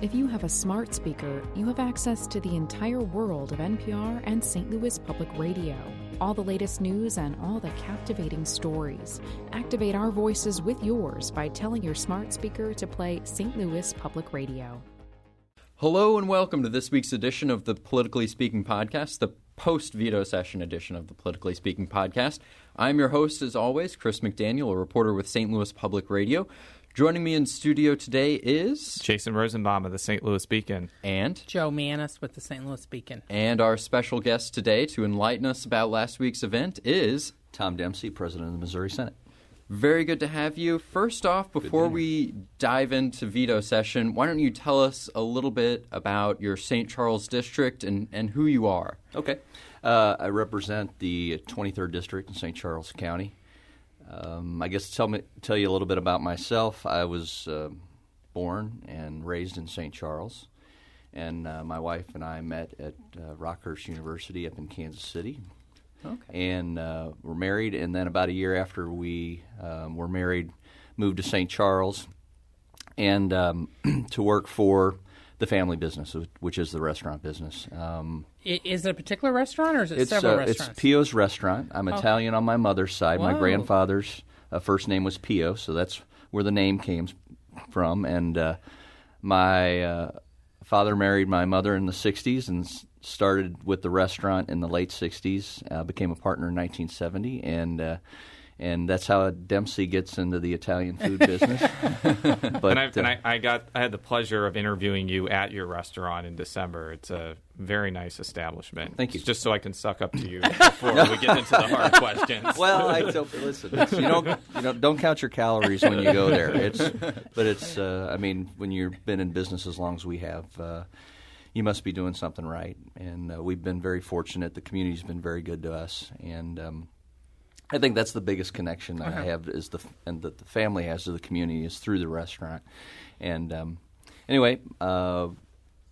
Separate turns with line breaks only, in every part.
If you have a smart speaker, you have access to the entire world of NPR and St. Louis Public Radio. All the latest news and all the captivating stories. Activate our voices with yours by telling your smart speaker to play St. Louis Public Radio.
Hello and welcome to this week's edition of the Politically Speaking Podcast, the post-Veto session edition of the Politically Speaking Podcast. I'm your host, as always, Chris McDaniel, a reporter with St. Louis Public Radio. Joining me in studio today is
Jason Rosenbaum of the St. Louis Beacon.
And
Joe Manis with the St. Louis Beacon.
And our special guest today to enlighten us about last week's event is
Tom Dempsey, President of the Missouri Senate.
Very good to have you. First off, before we dive into veto session, why don't you tell us a little bit about your St. Charles district and who you are?
Okay. I represent the 23rd District in St. Charles County. I guess tell you a little bit about myself. I was born and raised in St. Charles, and my wife and I met at Rockhurst University up in Kansas City. Okay. And were married, and then about a year after we were married, moved to St. Charles and to work for the family business, which is the restaurant business.
Is it a particular restaurant, or is it several restaurants?
It's Pio's Restaurant. I'm Italian on my mother's side.
Whoa.
My grandfather's first name was Pio, so that's where the name came from. And my father married my mother in the 60s and started with the restaurant in the late 60s, became a partner in 1970, and that's how Dempsey gets into the Italian food business. But
I had the pleasure of interviewing you at your restaurant in December. It's a very nice establishment.
Thank you.
It's just so I can suck up to you before we get into the hard questions.
Well, listen, don't count your calories when you go there. When you've been in business as long as we have, you must be doing something right. And we've been very fortunate. The community's been very good to us, and I think that's the biggest connection I have and that the family has to the community is through the restaurant. And anyway,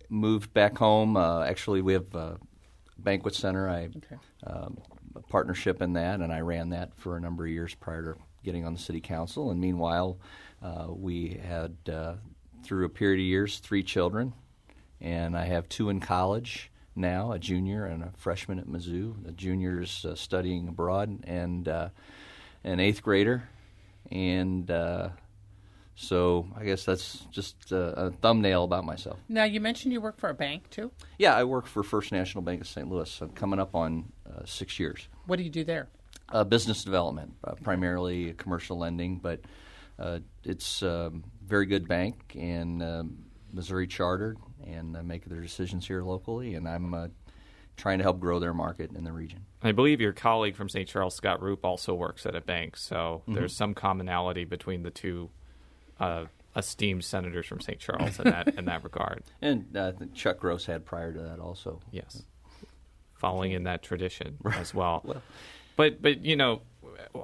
moved back home. Actually, we have a banquet center. A partnership in that, and I ran that for a number of years prior to getting on the city council. And meanwhile, we had, through a period of years, 3 children, and I have 2 in college now, a junior and a freshman at Mizzou. The junior is studying abroad, and an 8th grader. And so I guess that's just a thumbnail about myself.
Now, you mentioned you work for a bank, too?
Yeah, I work for First National Bank of St. Louis. I'm coming up on 6 years.
What do you do there?
Business development, primarily commercial lending, but it's a very good bank and Missouri chartered, and make their decisions here locally, and I'm trying to help grow their market in the region.
I believe your colleague from St. Charles, Scott Roop, also works at a bank, so there's some commonality between the two esteemed senators from St. Charles in that regard.
And I think Chuck Gross had prior to that also.
Yes, following in that tradition as well.
Well,
but you know,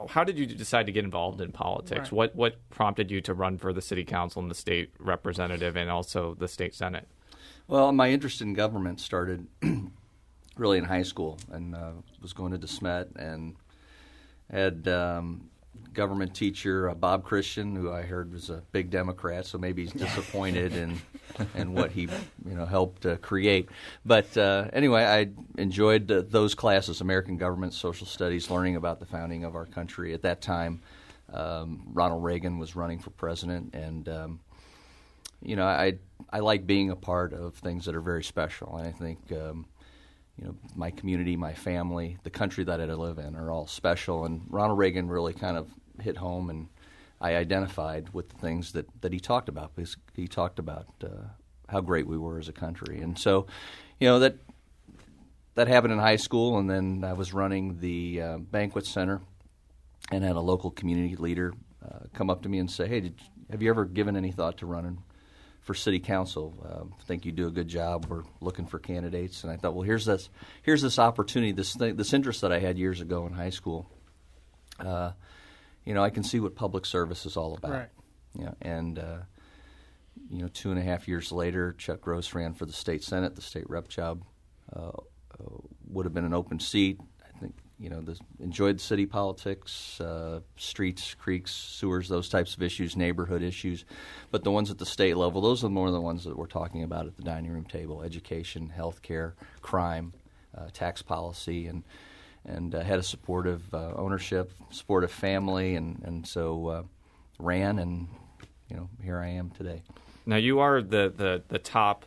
how did you decide to get involved in politics?
Right.
What prompted you to run for the city council and the state representative and also the state senate?
Well, my interest in government started really in high school, and was going to DeSmet and had government teacher Bob Christian, who I heard was a big Democrat, so maybe he's disappointed in what he helped create. But anyway, I enjoyed those classes: American government, social studies, learning about the founding of our country. At that time, Ronald Reagan was running for president, and I like being a part of things that are very special. And I think my community, my family, the country that I live in are all special. And Ronald Reagan really kind of hit home, and I identified with the things that he talked about, because he talked about how great we were as a country. And so, that happened in high school, and then I was running the banquet center and had a local community leader come up to me and say, "Hey, have you ever given any thought to running for city council? I think you do a good job. We're looking for candidates." And I thought, well, here's this opportunity, this interest that I had years ago in high school. I can see what public service is all about.
Right.
And 2.5 years later, Chuck Gross ran for the state senate. The state rep job would have been an open seat. I think enjoyed city politics, streets, creeks, sewers, those types of issues, neighborhood issues. But the ones at the state level, those are more the ones that we're talking about at the dining room table: education, health care, crime, tax policy, and had a supportive ownership, supportive family, and so ran, and here I am today.
Now you are the top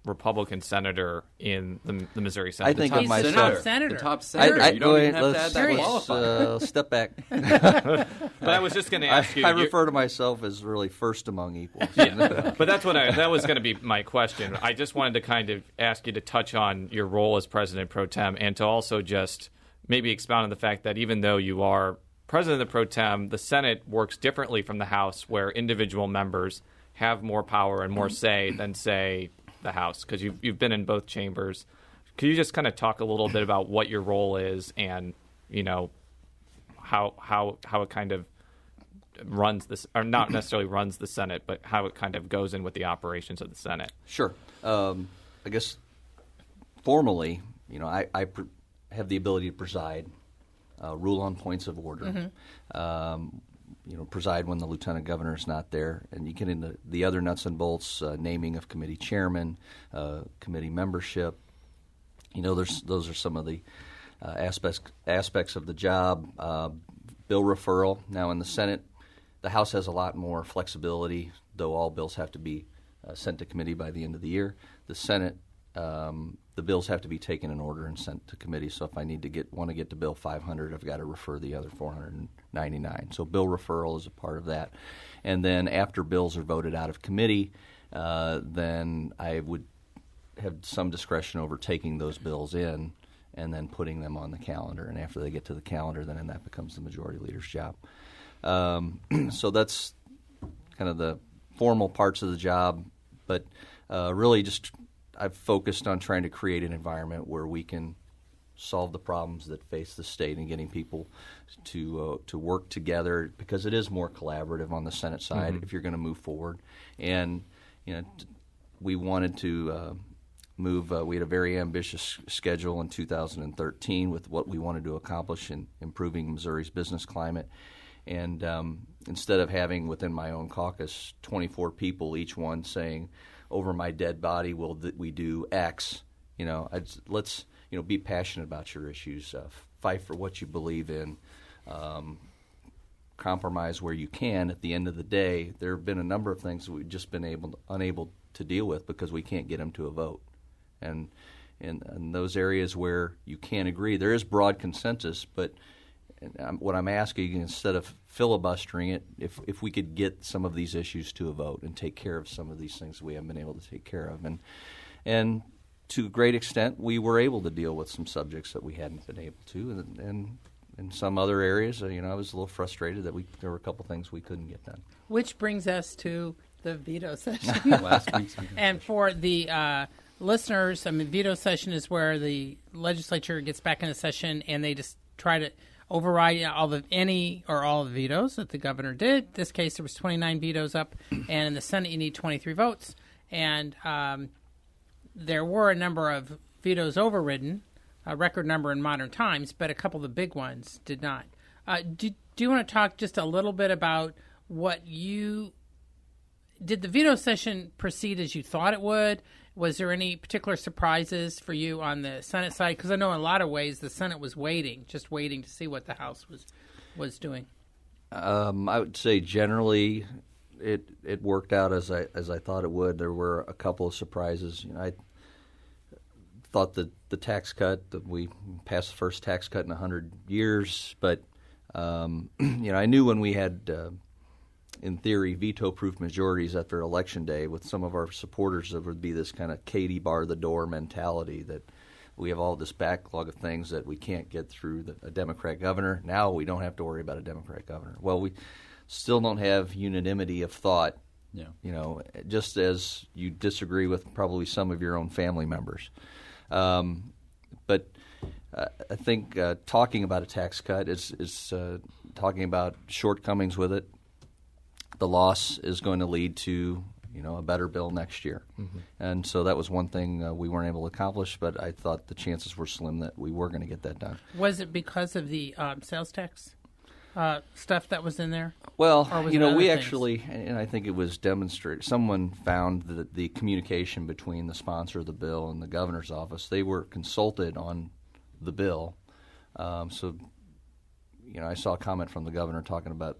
Republican senator in the Missouri Senate.
I think of myself.
The
top senator. You don't even have to add that qualifier.
Step back.
But I was just going to ask you.
I refer to myself as really first among equals.
Yeah. But that was going to be my question. I just wanted to kind of ask you to touch on your role as President Pro Tem, and to also just maybe expound on the fact that even though you are President of the Pro Tem, the Senate works differently from the House, where individual members have more power and more say than, say, the House, because you've been in both chambers. Could you just kind of talk a little bit about what your role is, and how it kind of runs this, or not necessarily runs the Senate, but how it kind of goes in with the operations of the Senate?
Sure. I guess formally, I have the ability to preside, rule on points of order. Preside when the lieutenant governor is not there, and you get into the other nuts and bolts, naming of committee chairman, committee membership. Those are some of the aspects of the job. Bill referral. Now in the Senate, the House has a lot more flexibility, though all bills have to be sent to committee by the end of the year. The Senate, the bills have to be taken in order and sent to committee. So if I want to get to Bill 500, I've got to refer the other 499. So bill referral is a part of that. And then after bills are voted out of committee, then I would have some discretion over taking those bills in and then putting them on the calendar. And after they get to the calendar, then that becomes the majority leader's job. So that's kind of the formal parts of the job. But really just I've focused on trying to create an environment where we can solve the problems that face the state and getting people to work together, because it is more collaborative on the Senate side if you're going to move forward. And we wanted to move. We had a very ambitious schedule in 2013 with what we wanted to accomplish in improving Missouri's business climate. And instead of having within my own caucus 24 people, each one saying, "Over my dead body, will we do X?" Let's be passionate about your issues, fight for what you believe in, compromise where you can. At the end of the day, there have been a number of things that we've just been unable to deal with because we can't get them to a vote. And in those areas where you can't agree, there is broad consensus, but what I'm asking, instead of filibustering it, if we could get some of these issues to a vote and take care of some of these things we haven't been able to take care of. And to a great extent, we were able to deal with some subjects that we hadn't been able to. And in some other areas, I was a little frustrated that there were a couple things we couldn't get done.
Which brings us to the veto session.
Last week's veto. And
for the listeners, veto session is where the legislature gets back into session and they just try to override any or all the vetoes that the governor did. In this case, there was 29 vetoes up, and in the Senate, you need 23 votes. And there were a number of vetoes overridden, a record number in modern times, but a couple of the big ones did not. Do you want to talk just a little bit about did the veto session proceed as you thought it would? Was there any particular surprises for you on the Senate side? Because I know in a lot of ways the Senate was waiting to see what the House was doing.
I would say generally it worked out as I thought it would. There were a couple of surprises. I thought that the tax cut, that we passed the first tax cut in 100 years, but I knew when we had in theory, veto-proof majorities after Election Day with some of our supporters, there would be this kind of Katie bar the door mentality that we have all this backlog of things that we can't get through a Democrat governor. Now we don't have to worry about a Democrat governor. Well, we still don't have unanimity of thought, just as you disagree with probably some of your own family members. But I think talking about a tax cut is talking about shortcomings with it. The loss is going to lead to a better bill next year. And so that was one thing we weren't able to accomplish, but I thought the chances were slim that we were going to get that done.
Was it because of the sales tax stuff that was in there?
Well,
Or was
we
it other things?
actually, and I think it was demonstrated, someone found that the communication between the sponsor of the bill and the governor's office, they were consulted on the bill. So, I saw a comment from the governor talking about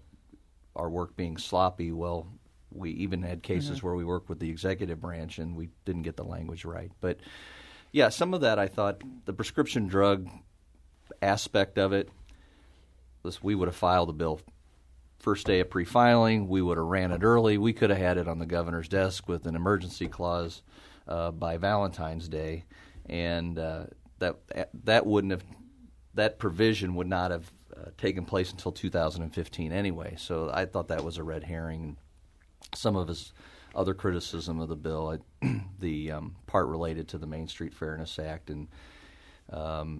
our work being sloppy. Well, we even had cases where we worked with the executive branch and we didn't get the language right. But, yeah, some of that I thought the prescription drug aspect of it, we would have filed the bill first day of pre-filing. We would have ran it early. We could have had it on the governor's desk with an emergency clause by Valentine's Day, and that provision would not have taken place until 2015 anyway. So I thought that was a red herring. Some of his other criticism of the bill, the part related to the Main Street Fairness Act and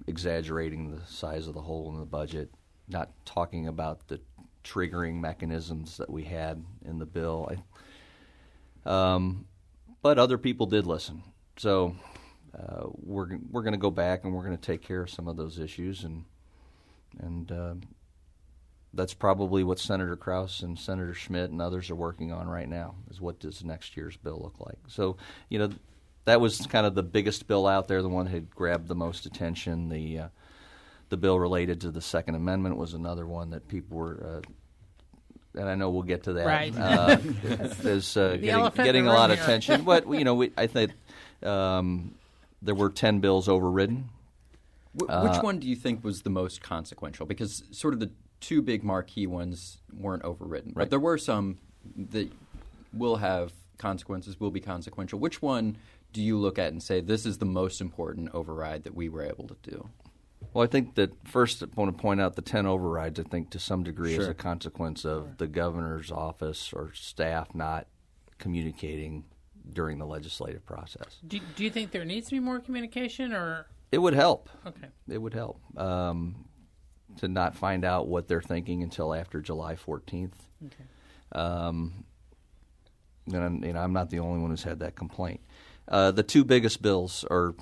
exaggerating the size of the hole in the budget, not talking about the triggering mechanisms that we had in the bill. But other people did listen. So we're going to go back and we're going to take care of some of those issues, and that's probably what Senator Krause and Senator Schmidt and others are working on right now, is what does next year's bill look like. So, that was kind of the biggest bill out there, the one that had grabbed the most attention. The bill related to the Second Amendment was another one that people were, and I know we'll get to that.
Right.
Is getting a lot of attention. But I think there were 10 bills overridden.
Which one do you think was the most consequential? Because sort of the two big marquee ones weren't overridden, right? But there were some that will have consequences, will be consequential. Which one do you look at and say this is the most important override that we were able to do?
Well, I think that first I want to point out the 10 overrides, I think, to some degree is a consequence of the governor's office or staff not communicating during the legislative process.
Do you think there needs to be more communication, or?
It would help.
Okay.
It would help to not find out what they're thinking until after July 14th.
Okay.
And I'm not the only one who's had that complaint. The two biggest bills are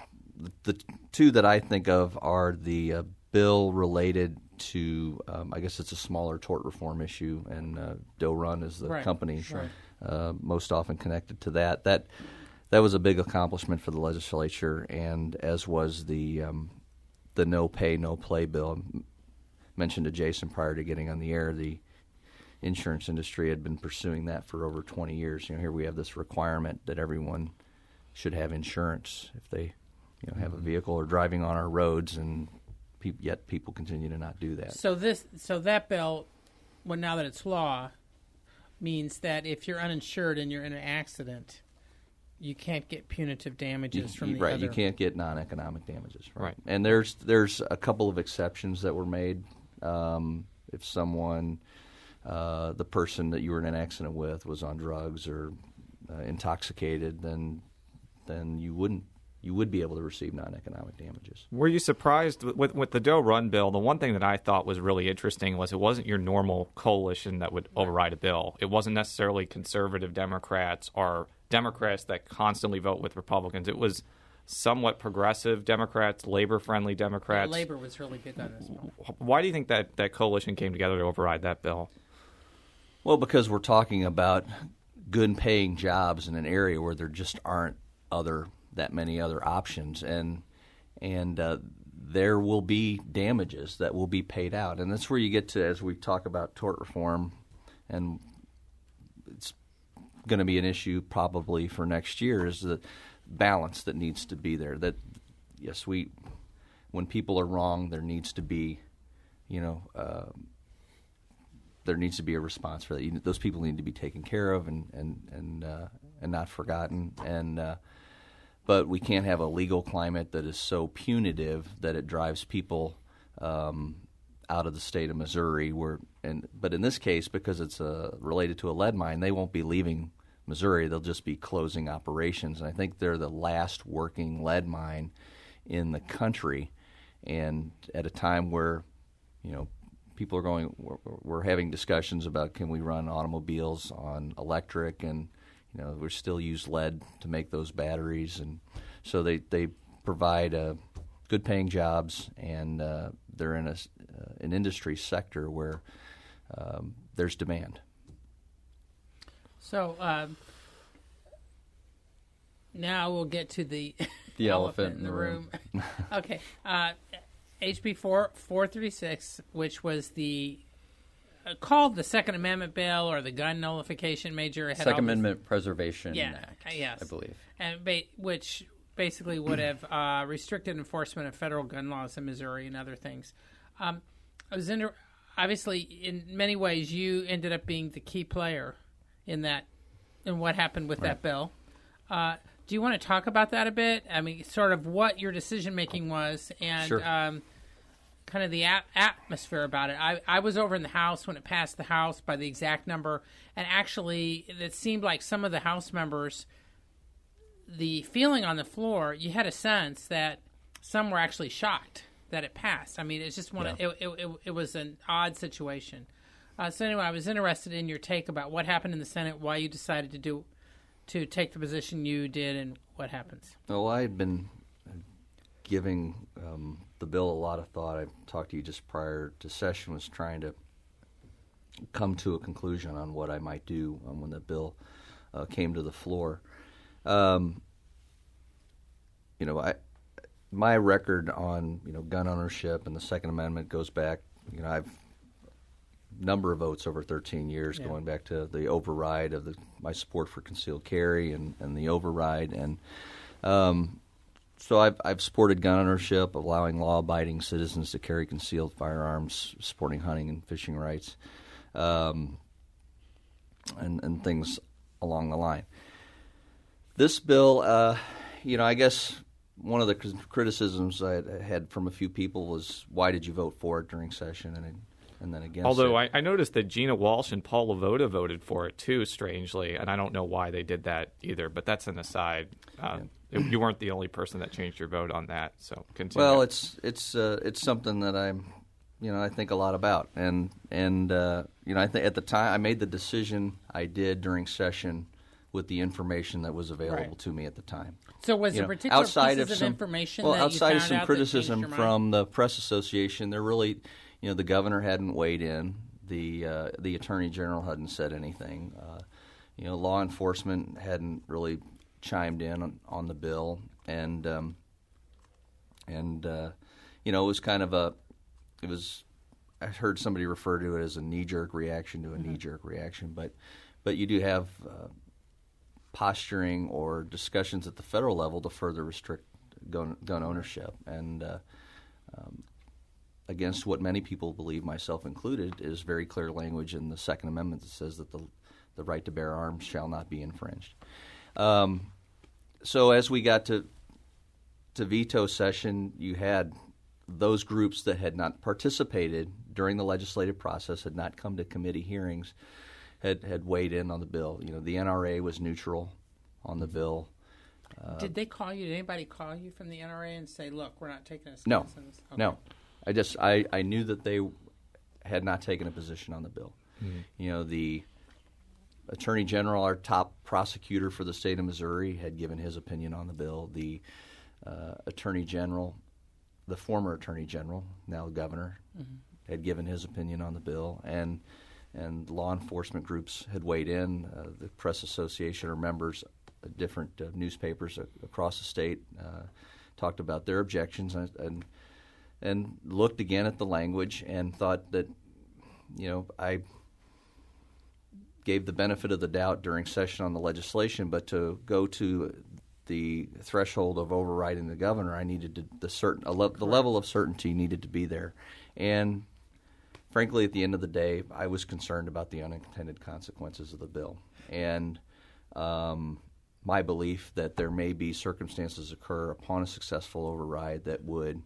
the two that I think of are the bill related to, I guess it's a smaller tort reform issue, and Doe Run is the company most often connected to that. That was a big accomplishment for the legislature, and as was the no pay, no play bill. I mentioned to Jason prior to getting on the air, the insurance industry had been pursuing that for over 20 years. Here we have this requirement that everyone should have insurance if they have a vehicle or driving on our roads, and yet people continue to not do that.
So that bill, well, now that it's law, means that if you're uninsured and you're in an accident, you can't get punitive damages from the other.
Right, you can't get non-economic damages. Right. And there's a couple of exceptions that were made. If someone, the person that you were in an accident with was on drugs or intoxicated, then you would be able to receive non-economic damages.
Were you surprised with the Doe Run bill? The one thing that I thought was really interesting was it wasn't your normal coalition that would override a bill. It wasn't necessarily conservative Democrats or Democrats that constantly vote with Republicans. It was somewhat progressive Democrats, labor-friendly Democrats.
Yeah, labor was really big on this bill.
Why do you think that coalition came together to override that bill?
Well, because we're talking about good-paying jobs in an area where there just aren't that many other options, and there will be damages that will be paid out, and that's where you get to, as we talk about tort reform, and it's going to be an issue probably for next year, is the balance that needs to be there. That yes, when people are wrong, there needs to be, there needs to be a response for that. Those people need to be taken care of and not forgotten. But we can't have a legal climate that is so punitive that it drives people out of the state of Missouri. But in this case, because it's related to a lead mine, they won't be leaving Missouri. They'll just be closing operations. And I think they're the last working lead mine in the country. And at a time where, people are we're having discussions about can we run automobiles on electric, and we still use lead to make those batteries, and so they provide good-paying jobs, and they're in an industry sector where there's demand.
So now we'll get to the
elephant in the room.
Okay, HB 436, which was the called the Second Amendment bill or the gun nullification major.
Second Amendment Preservation Act,
yes.
I believe.
And which basically would have restricted enforcement of federal gun laws in Missouri and other things. Obviously, in many ways, you ended up being the key player in what happened with that bill. Do you want to talk about that a bit? I mean, sort of what your decision-making was and
Sure.
Kind of the atmosphere about it. I was over in the House when it passed the House by the exact number, and actually it seemed like some of the House members, the feeling on the floor, you had a sense that some were actually shocked that it passed. I mean, it's just it was an odd situation. So anyway, I was interested in your take about what happened in the Senate, why you decided to take the position you did, and what happens.
Well, I had been giving the bill a lot of thought. I talked to you just prior to session, was trying to come to a conclusion on what I might do when the bill came to the floor. My record on gun ownership and the Second Amendment goes back. I've number of votes over 13 years, going back to the override of my support for concealed carry and the override, and so I've supported gun ownership, allowing law-abiding citizens to carry concealed firearms, supporting hunting and fishing rights, and things along the line. This bill, I guess one of the criticisms I had from a few people was, why did you vote for it during session and then against
Although
it?
I noticed that Gina Walsh and Paul LaVota voted for it too, strangely, and I don't know why they did that either, but that's an aside. You weren't the only person that changed your vote on that, so continue.
Well, it's something that I think a lot about, and I think at the time I made the decision I did during session with the information that was available to me at the time.
So was there particular pieces of information that you found
outside of some
out
criticism
that changed your mind?
from the Press Association, there really, the governor hadn't weighed in, the attorney general hadn't said anything, law enforcement hadn't really chimed in on the bill, and it was kind of I heard somebody refer to it as a knee-jerk reaction to a knee-jerk reaction, but you do have posturing or discussions at the federal level to further restrict gun ownership, and against what many people believe, myself included, is very clear language in the Second Amendment that says that the right to bear arms shall not be infringed. So as we got to veto session, you had those groups that had not participated during the legislative process, had not come to committee hearings, had weighed in on the bill. The NRA was neutral on the bill.
Did they call you? Did anybody call you from the NRA and say, "Look, we're not taking a stance
No,
on this"?
no. I knew that they had not taken a position on the bill. Mm-hmm. The Attorney General, our top prosecutor for the state of Missouri, had given his opinion on the bill. The Attorney General, the former Attorney General, now the governor, had given his opinion on the bill, and law enforcement groups had weighed in. The Press Association or members of different newspapers across the state talked about their objections and looked again at the language and thought that, I gave the benefit of the doubt during session on the legislation, but to go to the threshold of overriding the governor, I needed to, the level of certainty needed to be there. And frankly, at the end of the day, I was concerned about the unintended consequences of the bill. And my belief that there may be circumstances occur upon a successful override that would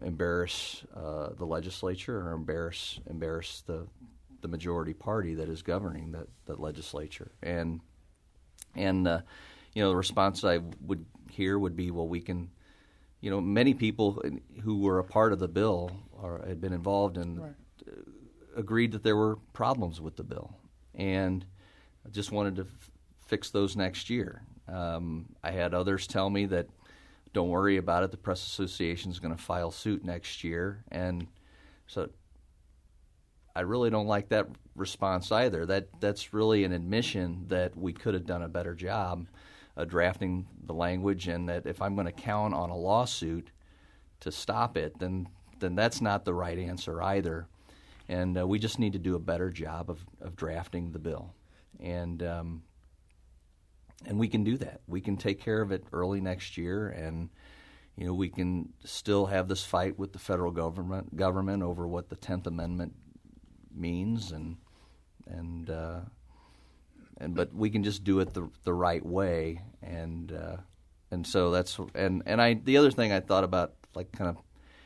embarrass the legislature or embarrass the majority party that is governing the legislature. And the response I would hear would be, well, we can, many people who were a part of the bill or had been involved and agreed that there were problems with the bill, and just wanted to fix those next year. I had others tell me that don't worry about it. The Press Association is going to file suit next year, and so I really don't like that response either. That's really an admission that we could have done a better job drafting the language, and that if I'm going to count on a lawsuit to stop it, then that's not the right answer either. And we just need to do a better job of drafting the bill, and we can do that. We can take care of it early next year, and we can still have this fight with the federal government over what the 10th Amendment means, but we can just do it the right way, and so that's the other thing I thought about, like kind of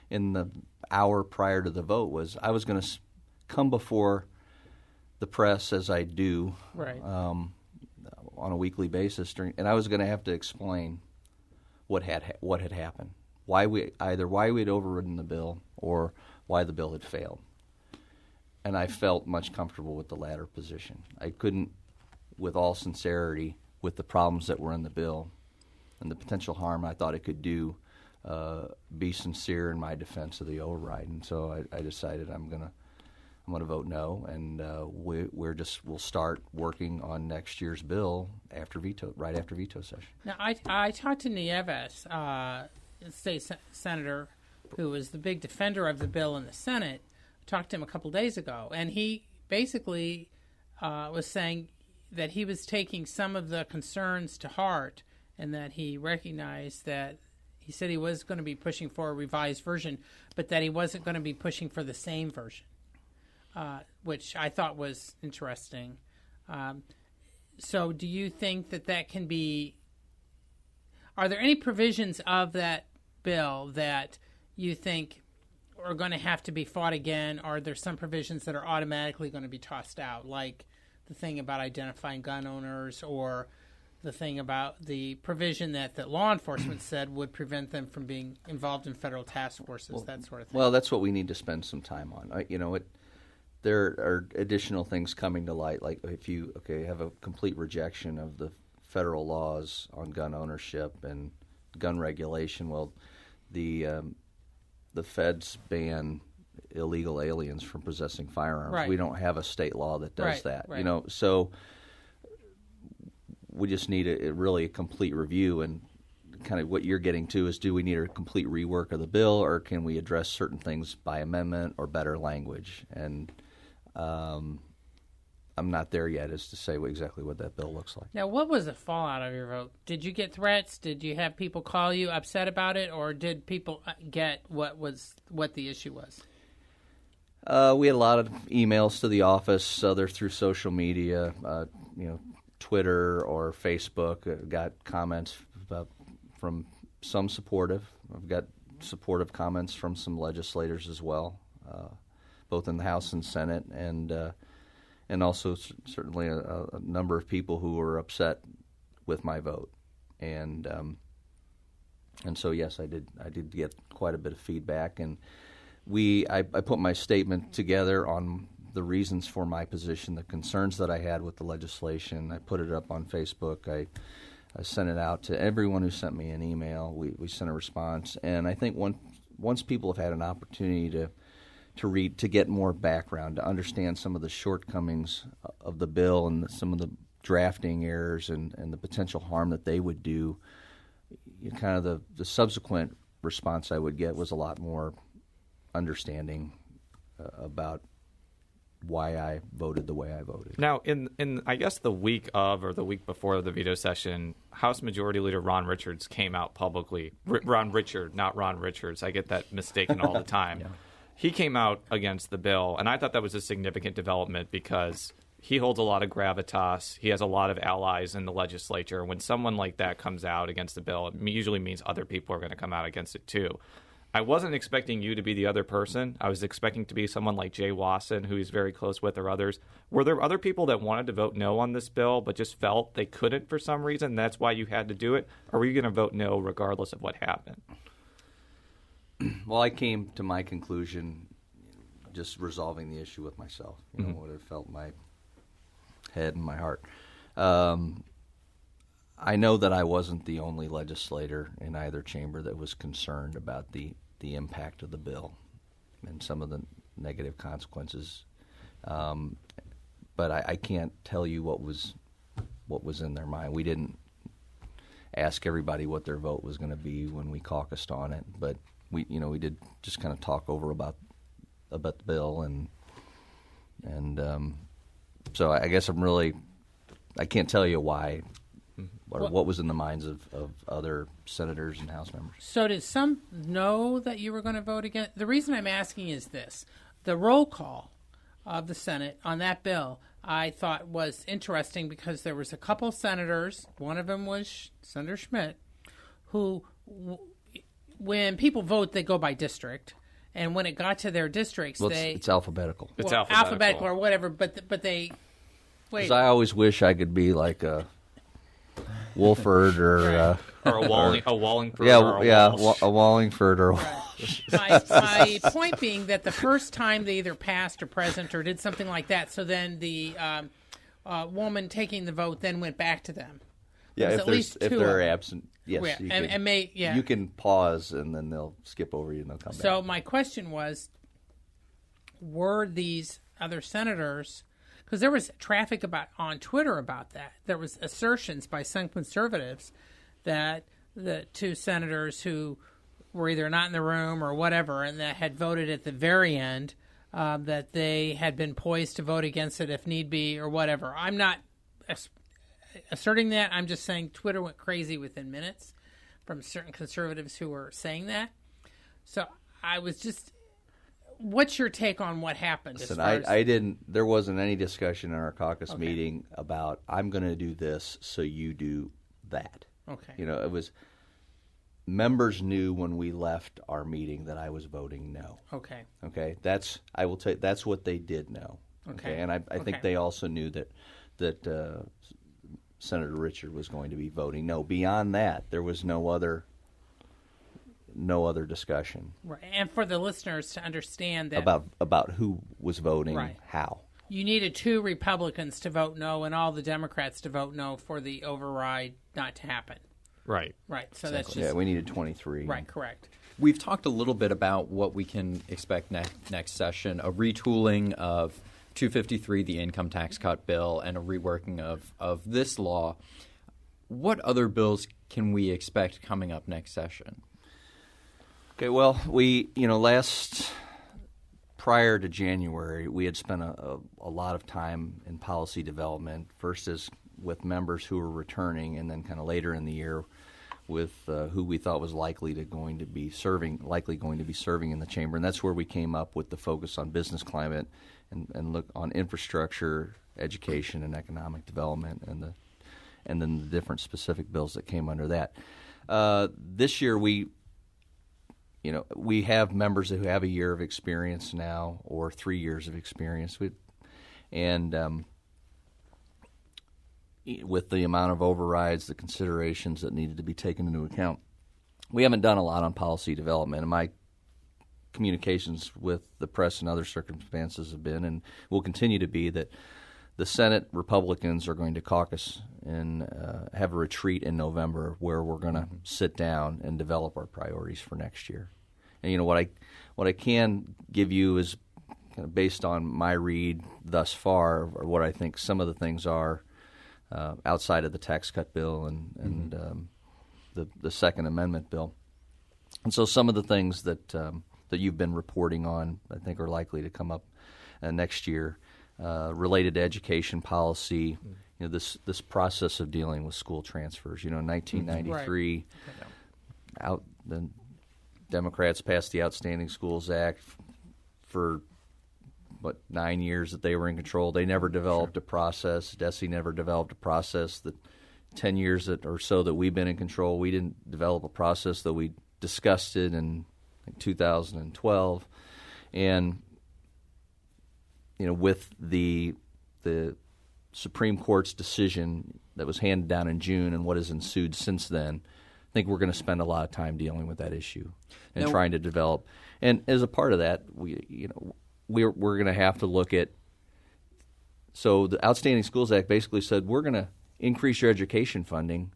in the hour prior to the vote, was I was going to come before the press as I do,
right,
on a weekly basis, and I was going to have to explain what had happened, why we'd overridden the bill, or why the bill had failed. And I felt much comfortable with the latter position. I couldn't, with all sincerity, with the problems that were in the bill and the potential harm I thought it could do, be sincere in my defense of the override. And so I decided I'm gonna vote no, and we'll start working on next year's bill right after veto session.
Now, I talked to Nieves, state senator, who was the big defender of the bill in the Senate. Talked to him a couple days ago, and he basically was saying that he was taking some of the concerns to heart, and that he recognized that he said he was going to be pushing for a revised version, but that he wasn't going to be pushing for the same version, which I thought was interesting. So do you think that can be – are there any provisions of that bill that you think – are going to have to be fought again, or are there some provisions that are automatically going to be tossed out, like the thing about identifying gun owners, or the thing about the provision that law enforcement said would prevent them from being involved in federal task forces, that sort of thing?
Well, that's what we need to spend some time on. There are additional things coming to light, like if you have a complete rejection of the federal laws on gun ownership and gun regulation. Well, the feds ban illegal aliens from possessing firearms.
Right.
We don't have a state law that does that.
Right.
So we just need a complete review, and kind of what you're getting to is, do we need a complete rework of the bill, or can we address certain things by amendment or better language? And I'm not there yet as to say exactly what that bill looks like.
Now, what was the fallout of your vote? Did you get threats? Did you have people call you upset about it, or did people get what the issue was?
We had a lot of emails to the office, either through social media, Twitter or Facebook. Got comments from some supportive. I've got supportive comments from some legislators as well, both in the House and Senate, and also certainly a number of people who were upset with my vote, and so yes, I did get quite a bit of feedback, and I put my statement together on the reasons for my position, the concerns that I had with the legislation. I put it up on Facebook. I sent it out to everyone who sent me an email. We sent a response, and I think once people have had an opportunity to read, to get more background, to understand some of the shortcomings of the bill and some of the drafting errors and the potential harm that they would do, kind of the subsequent response I would get was a lot more understanding about why I voted the way I voted.
Now, in I guess the week of or the week before the veto session, House Majority Leader Ron Richards came out publicly. Ron Richard, not Ron Richards. I get that mistaken all the time. Yeah. He came out against the bill, and I thought that was a significant development because he holds a lot of gravitas. He has a lot of allies in the legislature. When someone like that comes out against the bill, it usually means other people are going to come out against it too. I wasn't expecting you to be the other person. I was expecting to be someone like Jay Wasson, who he's very close with, or others. Were there other people that wanted to vote no on this bill but just felt they couldn't for some reason? That's why you had to do it? Or were you going to vote no regardless of what happened?
Well, I came to my conclusion just resolving the issue with myself, what it felt in my head and my heart. I know that I wasn't the only legislator in either chamber that was concerned about the impact of the bill and some of the negative consequences. But I can't tell you what was in their mind. We didn't ask everybody what their vote was going to be when we caucused on it, but we did just kind of talk over about the bill, and so I guess I can't tell you why or what was in the minds of other senators and House members.
So did some know that you were going to vote against? The reason I'm asking is this. The roll call of the Senate on that bill I thought was interesting because there was a couple senators, one of them was Senator Schmidt, who, when people vote, they go by district. And when it got to their districts,
it's alphabetical.
It's
alphabetical or whatever, but they... Wait.
'Cause I always wish I could be like a Wolford or
a Wallingford.
A Wallingford or.
My point being that the first time they either passed or present or did something like that, so then the woman taking the vote then went back to them.
Yeah, if they're absent, yes,
you
can pause and then they'll skip over you and they'll come back.
So my question was, were these other senators? Because there was traffic on Twitter about that. There was assertions by some conservatives that the two senators who were either not in the room or whatever and that had voted at the very end, that they had been poised to vote against it if need be or whatever. I'm not asserting that. I'm just saying Twitter went crazy within minutes from certain conservatives who were saying that. So I was just... What's your take on what happened?
Listen, I didn't. There wasn't any discussion in our caucus meeting about I'm going to do this, so you do that.
Okay.
It was members knew when we left our meeting that I was voting no.
Okay.
Okay. I will tell you, that's what they did know. Okay. And I think they also knew that Senator Richard was going to be voting no. Beyond that, there was no other discussion.
Right. And for the listeners to understand that
about who was voting how.
You needed 2 Republicans to vote no and all the Democrats to vote no for the override not to happen.
Right.
Right. So
exactly.
That's just...
Yeah, we needed 23.
Right, correct.
We've talked a little bit about what we can expect next session, a retooling of 253, the income tax cut bill, and a reworking of this law. What other bills can we expect coming up next session?
Okay, well, we, prior to January, we had spent a lot of time in policy development, first with members who were returning, and then kind of later in the year with who we thought was likely going to be serving in the chamber. And that's where we came up with the focus on business climate and look on infrastructure, education, and economic development, and then the different specific bills that came under that. This year we have members who have a year of experience now or 3 years of experience. With the amount of overrides, the considerations that needed to be taken into account, we haven't done a lot on policy development. And my communications with the press and other circumstances have been, and will continue to be, that the Senate Republicans are going to caucus and have a retreat in November where we're going to sit down and develop our priorities for next year. And what I can give you is kind of based on my read thus far, or what I think some of the things are outside of the tax cut bill and the Second Amendment bill. And so some of the things that you've been reporting on, I think, are likely to come up next year. Related to education policy, this process of dealing with school transfers. In 1993, the Democrats passed the Outstanding Schools Act for 9 years that they were in control. They never developed a process. Dempsey never developed a process. The 10 years or so that we've been in control, we didn't develop a process, though we discussed it in 2012, and with the Supreme Court's decision that was handed down in June and what has ensued since then, I think we're going to spend a lot of time dealing with that issue and trying to develop. And as a part of that, we're going to have to look at. So the Outstanding Schools Act basically said we're going to increase your education funding,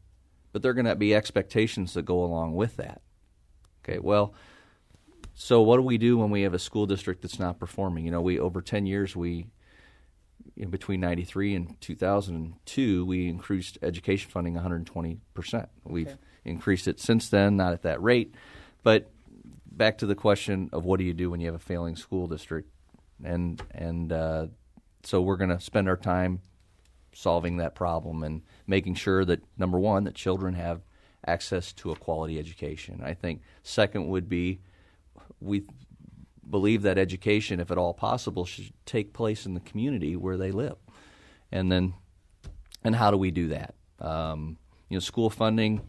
but there are going to be expectations that go along with that. Okay, well, so what do we do when we have a school district that's not performing? We over 10 years, between 93 and 2002, we increased education funding 120%. We've increased it since then, not at that rate, but back to the question of what do you do when you have a failing school district, and so we're going to spend our time solving that problem and making sure that, number one, that children have access to a quality education. I think second would be we believe that education, if at all possible, should take place in the community where they live. And how do we do that? School funding,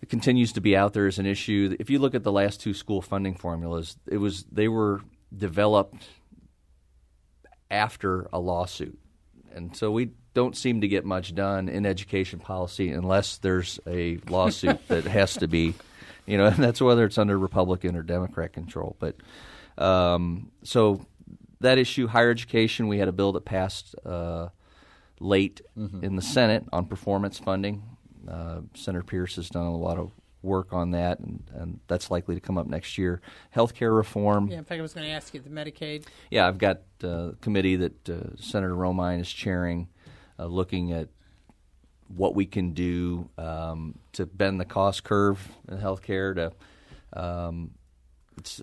it continues to be out there as an issue. If you look at the last two school funding formulas, they were developed after a lawsuit. And so we don't seem to get much done in education policy unless there's a lawsuit that has to be, and that's whether it's under Republican or Democrat control. But so that issue, higher education, we had a bill that passed late in the Senate on performance funding. Senator Pierce has done a lot of work on that, and that's likely to come up next year. Healthcare reform.
Yeah, in fact, I was going to ask you the Medicaid.
Yeah, I've got a committee that Senator Romine is chairing, looking at what we can do to bend the cost curve in healthcare.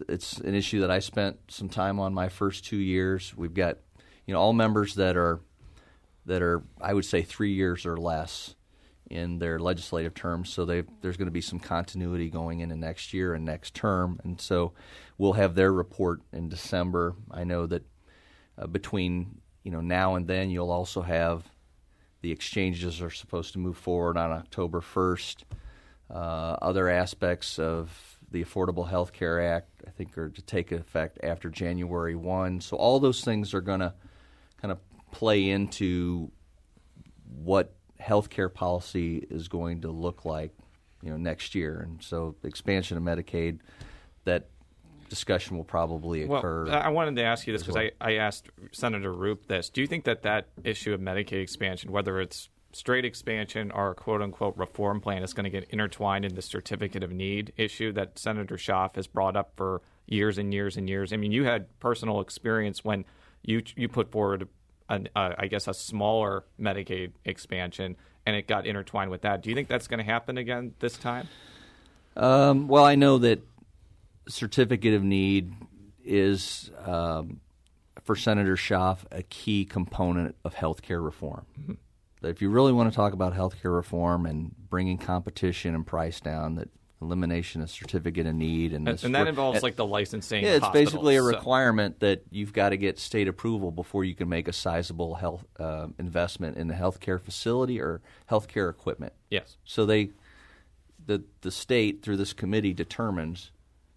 It's an issue that I spent some time on my first 2 years. We've got all members that are I would say 3 years or less in their legislative terms, so there's going to be some continuity going into next year and next term, and so we'll have their report in December. I know that between now and then, you'll also have the exchanges are supposed to move forward on October 1st. Other aspects of the Affordable Health Care Act, I think, are to take effect after January 1. So all those things are going to kind of play into what healthcare policy is going to look like, next year. And so the expansion of Medicaid, that discussion will probably occur.
Well, I wanted to ask you this because I asked Senator Roop this. Do you think that issue of Medicaid expansion, whether it's straight expansion or a quote-unquote reform plan, is going to get intertwined in the certificate of need issue that Senator Schaaf has brought up for years and years and years? I mean, you had personal experience when you put forward I guess a smaller Medicaid expansion, and it got intertwined with that. Do you think that's going to happen again this time?
Well, I know that certificate of need is, for Senator Schaaf, a key component of health care reform. Mm-hmm. That if you really want to talk about health care reform and bringing competition and price down, that elimination of certificate of need and
that involves like the licensing.
Yeah, it's basically a requirement that you've got to get state approval before you can make a sizable health investment in the healthcare facility or healthcare equipment.
Yes.
So the state through this committee determines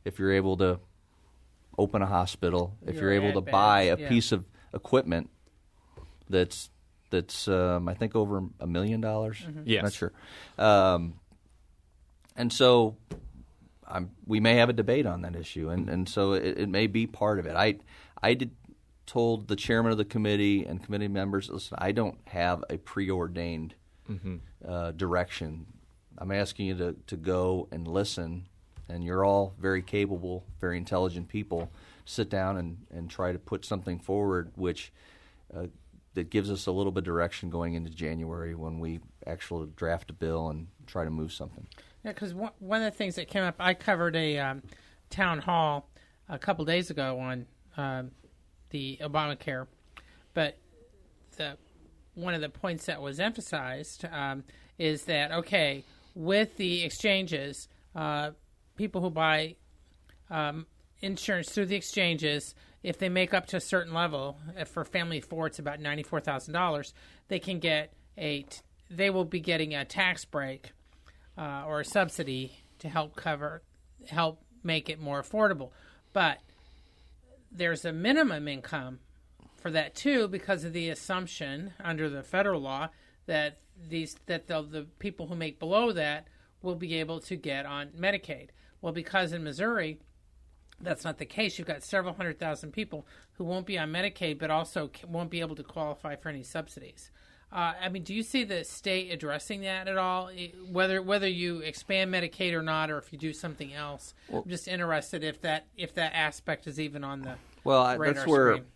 if you're able to open a hospital, if you're able to buy a piece of equipment that's I think over $1 million. Mm-hmm.
Yes.
I'm not sure. And so we may have a debate on that issue, and so it may be part of it. I told the chairman of the committee and committee members, listen, I don't have a preordained direction. I'm asking you to go and listen, and you're all very capable, very intelligent people. Sit down and try to put something forward which that gives us a little bit of direction going into January when we actually draft a bill and try to move something.
Yeah, because one of the things that came up, I covered a town hall a couple days ago on the Obamacare, but one of the points that was emphasized is that, okay, with the exchanges, people who buy insurance through the exchanges, if they make up to a certain level, for family of four, it's about $94,000, they can get they will be getting a tax break or a subsidy to help make it more affordable. But there's a minimum income for that too, because of the assumption under the federal law that the people who make below that will be able to get on Medicaid. Well, because in Missouri that's not the case, you've got several 100,000 people who won't be on Medicaid, but also won't be able to qualify for any subsidies. Do you see the state addressing that at all? Whether you expand Medicaid or not, or if you do something else, I'm just interested if that aspect is even on the radar
that's where
screen.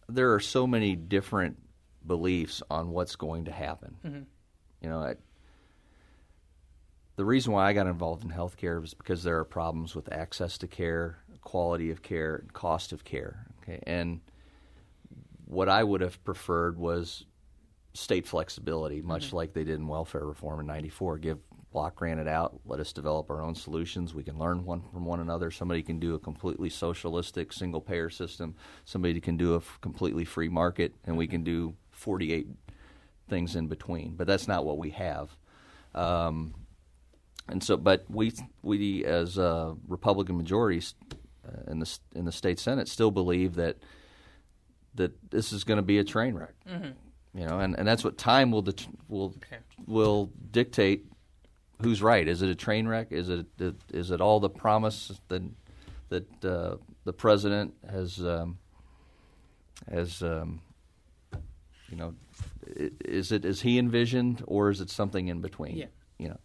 There are so many different beliefs on what's going to happen.
Mm-hmm.
The reason why I got involved in healthcare was because there are problems with access to care, quality of care, and cost of care. Okay, and what I would have preferred was state flexibility, much like they did in welfare reform in '94. Block grant it out, let us develop our own solutions. We can learn one from one another. Somebody can do a completely socialistic single-payer system. Somebody can do a completely free market, and we can do 48 things in between. But that's not what we have. But we as Republican majorities in the state Senate still believe that this is going to be a train wreck.
Mm-hmm.
And that's what time will dictate who's right. Is it a train wreck? Is it all the promise that the president has is he envisioned, or is it something in between?
Yeah.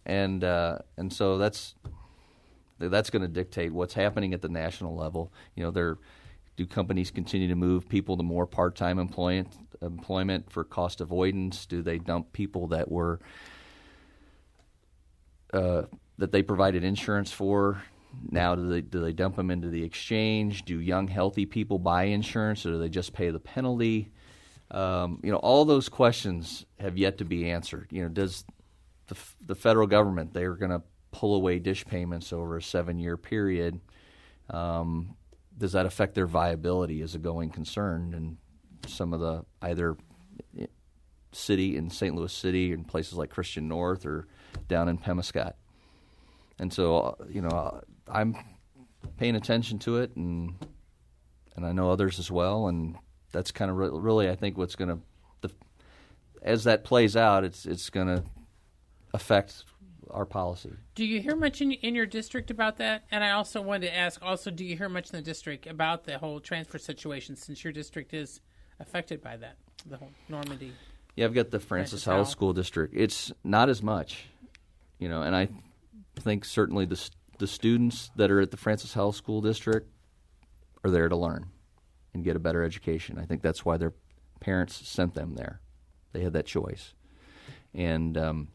And so that's going to dictate what's happening at the national level. Do companies continue to move people to more part-time employment for cost avoidance? Do they dump people that were that they provided insurance for? Now do they dump them into the exchange? Do young healthy people buy insurance, or do they just pay the penalty? All those questions have yet to be answered. Does the federal government, they're going to pull away dish payments over a 7-year period? Does that affect their viability as a going concern? And some of the either city in St. Louis City and places like Christian North or down in Pemiscot. And so, I'm paying attention to it, and I know others as well. And that's kind of really, I think, what's going to, as that plays out, it's going to affect our policy.
Do you hear much in your district about that? And I also wanted to ask, do you hear much in the district about the whole transfer situation, since your district is affected by that, the whole Normandy?
Yeah, I've got the Francis Howell School District. It's not as much, and I think certainly the students that are at the Francis Howell School District are there to learn and get a better education. I think that's why their parents sent them there. They had that choice. And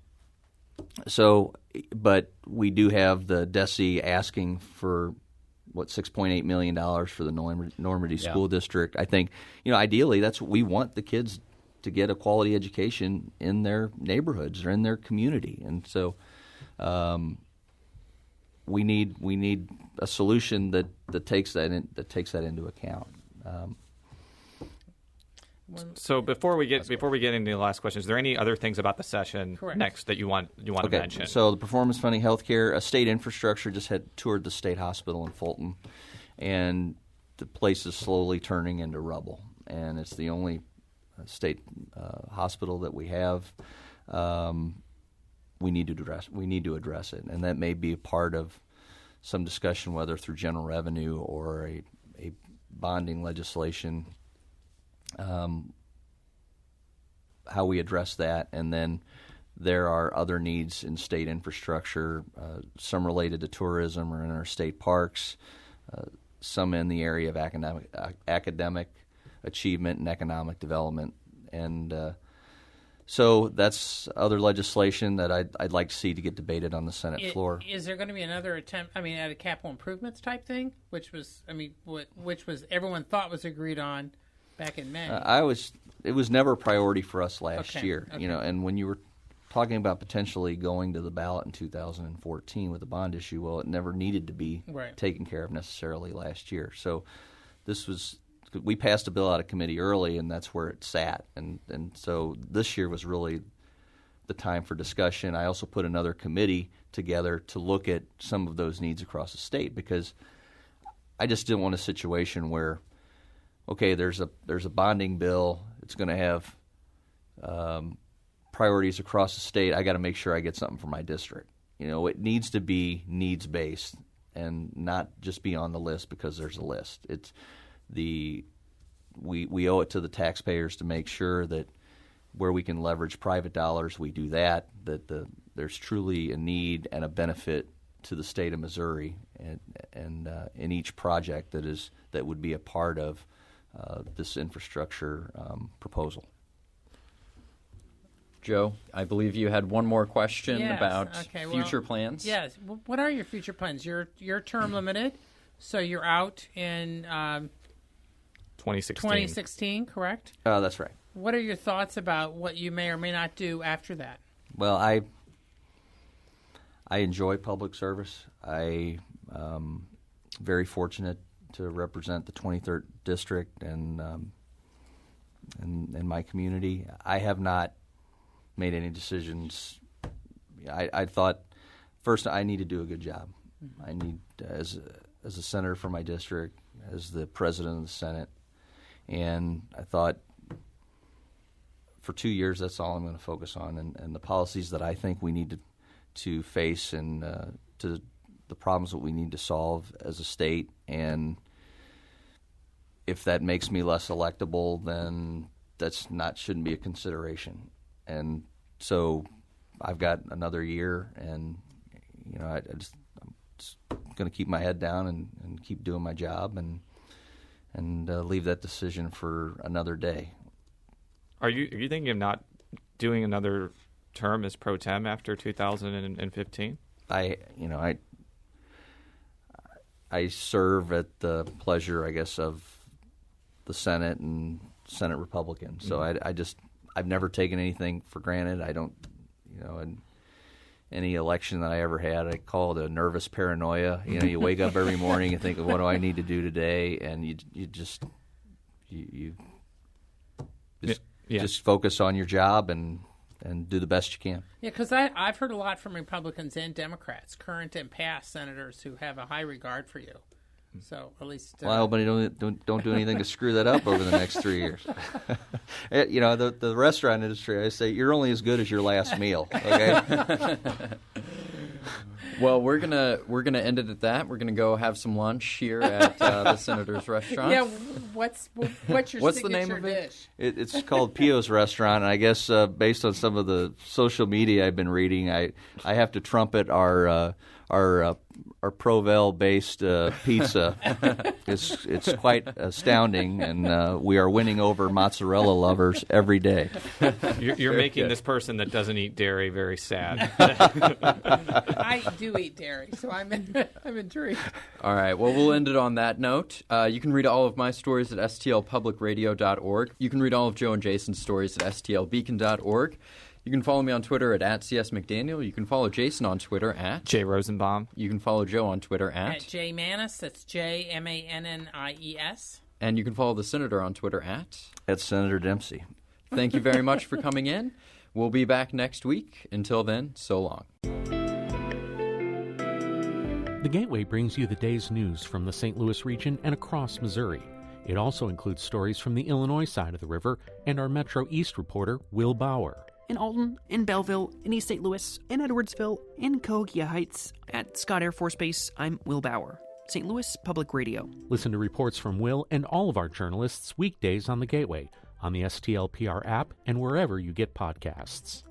but we do have the Dempsey asking for, $6.8 million for the Normandy School District. I think, ideally that's what we want, the kids to get a quality education in their neighborhoods or in their community. And so we need a solution that takes that into account.
So before we get into the last question, is there any other things about the session next that you want to mention?
So the performance funding healthcare, state infrastructure, just toured the state hospital in Fulton, and the place is slowly turning into rubble, and it's the only state hospital that we have. We need to address it, and that may be a part of some discussion, whether through general revenue or a bonding legislation. How we address that, and then there are other needs in state infrastructure, some related to tourism or in our state parks, some in the area of academic achievement and economic development, and so that's other legislation that I'd like to see to get debated on the Senate floor.
Is there going to be another attempt? At a capital improvements type thing, which was everyone thought was agreed on back in May?
It was never a priority for us last year,
Okay.
And when you were talking about potentially going to the ballot in 2014 with the bond issue, well, it never needed to be taken care of necessarily last year. So we passed a bill out of committee early, and that's where it sat. And so this year was really the time for discussion. I also put another committee together to look at some of those needs across the state, because I just didn't want a situation where, okay, there's a bonding bill. It's going to have priorities across the state. I got to make sure I get something for my district. It needs to be needs-based and not just be on the list because there's a list. It's we owe it to the taxpayers to make sure that where we can leverage private dollars, we do that. There's truly a need and a benefit to the state of Missouri, and in each project that would be a part of this infrastructure proposal.
Joe, I believe you had one more question about future plans.
Yes. What are your future plans? You're term limited, so you're out in 2016, correct?
That's right.
What are your thoughts about what you may or may not do after that?
Well, I enjoy public service. I very fortunate to represent the 23rd district and my community. I have not made any decisions. I thought first I need to do a good job. I need as a senator for my district, as the president of the Senate, and I thought for 2 years that's all I'm going to focus on, and the policies that I think we need to face and to the problems that we need to solve as a state. And if that makes me less electable, then shouldn't be a consideration. And so I've got another year, and I'm just going to keep my head down and keep doing my job, and leave that decision for another day.
Are you thinking of not doing another term as pro tem after 2015?
I serve at the pleasure, I guess, of the Senate and Senate Republicans. So I've never taken anything for granted. I don't, in any election that I ever had, I call it a nervous paranoia. You wake up every morning and think, what do I need to do today? And you just focus on your job and do the best you can.
Yeah, because I've heard a lot from Republicans and Democrats, current and past senators, who have a high regard for you. So at least
well, I hope I don't do anything to screw that up over the next 3 years. The restaurant industry, I say you're only as good as your last meal. Okay.
Well, we're gonna end it at that. We're gonna go have some lunch here at the Senator's Restaurant.
Yeah, what's your
what's the name of
dish?
It's called Pio's Restaurant, and I guess based on some of the social media I've been reading, I have to trumpet our Provel-based pizza. It's quite astounding, and we are winning over mozzarella lovers every day.
You're making this person that doesn't eat dairy very sad.
I do eat dairy, so I'm intrigued.
All right. Well, we'll end it on that note. You can read all of my stories at stlpublicradio.org. You can read all of Joe and Jason's stories at stlbeacon.org. You can follow me on Twitter at @CSMcDaniel. You can follow Jason on Twitter at
Jay Rosenbaum.
You can follow Joe on Twitter at
Jay Mannis. That's JMANNIES.
And you can follow the Senator on Twitter at
Senator Dempsey.
Thank you very much for coming in. We'll be back next week. Until then, so long.
The Gateway brings you the day's news from the St. Louis region and across Missouri. It also includes stories from the Illinois side of the river and our Metro East reporter, Will Bauer.
In Alton, in Belleville, in East St. Louis, in Edwardsville, in Cahokia Heights, at Scott Air Force Base, I'm Will Bauer, St. Louis Public Radio.
Listen to reports from Will and all of our journalists weekdays on the Gateway, on the STLPR app, and wherever you get podcasts.